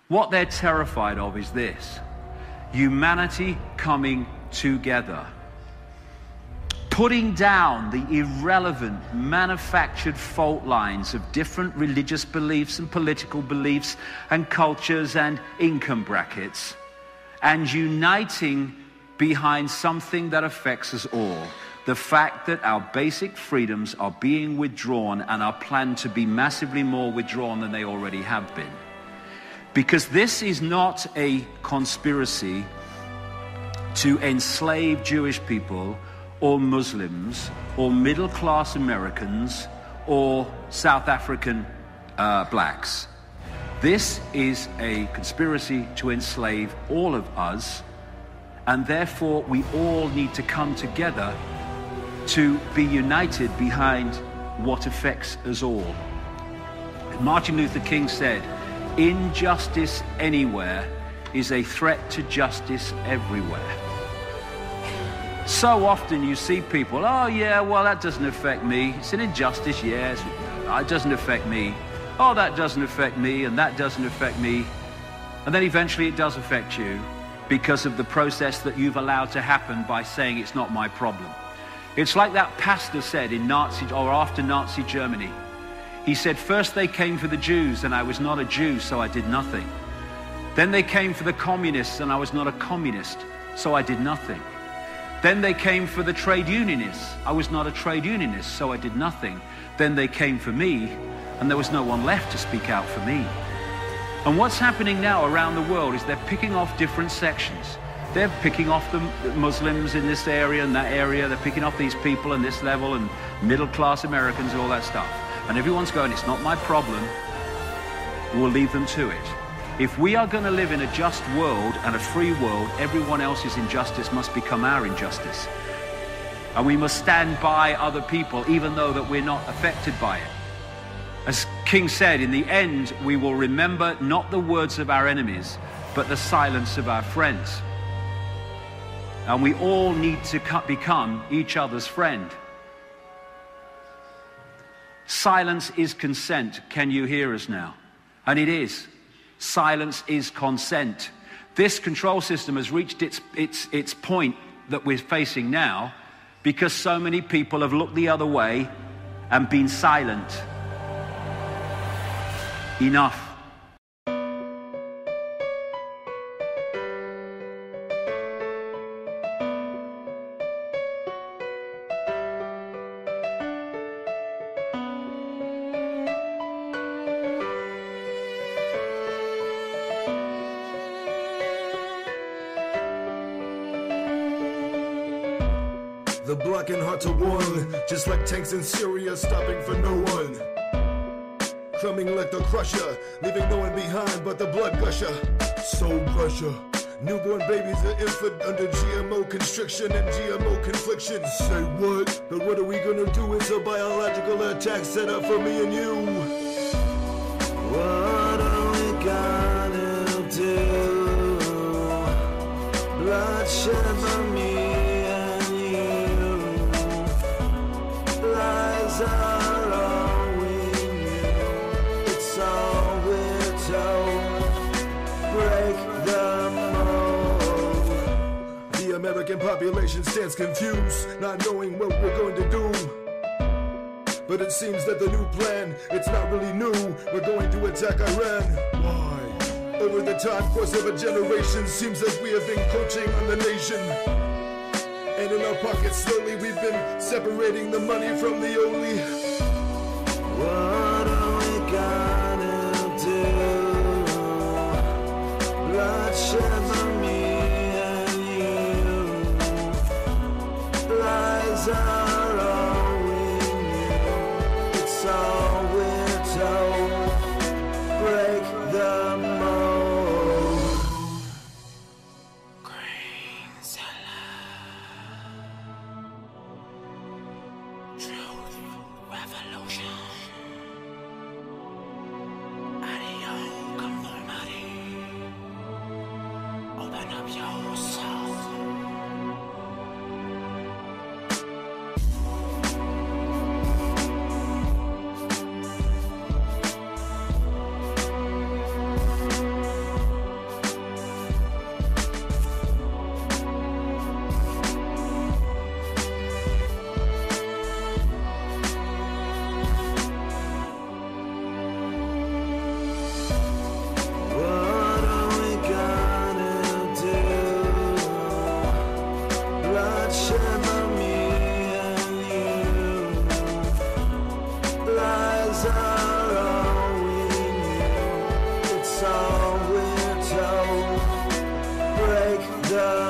What they're terrified of is this: humanity coming together, putting down the irrelevant, manufactured fault lines of different religious beliefs and political beliefs and cultures and income brackets, and uniting behind something that affects us all. The fact that our basic freedoms are being withdrawn and are planned to be massively more withdrawn than they already have been. Because this is not a conspiracy to enslave Jewish people or Muslims or middle-class Americans or South African blacks. This is a conspiracy to enslave all of us, and therefore we all need to come together to be united behind what affects us all. Martin Luther King said, "Injustice anywhere is a threat to justice everywhere." So often you see people, oh yeah, well that doesn't affect me. It's an injustice, yes, it doesn't affect me. Oh, that doesn't affect me, and that doesn't affect me. And then eventually it does affect you because of the process that you've allowed to happen by saying it's not my problem. It's like that pastor said in Nazi, or after Nazi Germany. He said, first they came for the Jews and I was not a Jew, so I did nothing. Then they came for the communists and I was not a communist, so I did nothing. Then they came for the trade unionists. I was not a trade unionist, so I did nothing. Then they came for me, and there was no one left to speak out for me. And what's happening now around the world is they're picking off different sections. They're picking off the Muslims in this area and that area. They're picking off these people in this level and middle-class Americans, all that stuff. And everyone's going, it's not my problem. We'll leave them to it. If we are going to live in a just world and a free world, everyone else's injustice must become our injustice. And we must stand by other people, even though that we're not affected by it. As King said, in the end, we will remember not the words of our enemies, but the silence of our friends. And we all need to become each other's friend. Silence is consent. Can you hear us now? And it is. Silence is consent. This control system has reached its point that we're facing now because so many people have looked the other way and been silent. Enough. The blackened hearts are won, just like tanks in Syria, stopping for no one. Crumbing like the CRUSHA, leaving no one behind but the blood gusher. Soul crusher. Newborn babies are infant under GMO constriction and GMO confliction. Say what? But what are we gonna do? It's a biological attack set up for me and you. What are we gonna do? Bloodshed for me and you. Lies are all we knew. It's all we're told. Break the mold. The American population stands confused, not knowing what we're going to do. But it seems that the new plan, it's not really new. We're going to attack Iran. Why? Over the time course of a generation, seems that we have been encroaching on the nation. And in our pockets slowly we've been separating the money from the only. What are we gonna do? Bloodshed for me and you. Lies are all we knew. It's all we're told. Break the mold. GrEENZILLA. Truth revolution. Audio conformity. Open up your soul. song we're told. Break the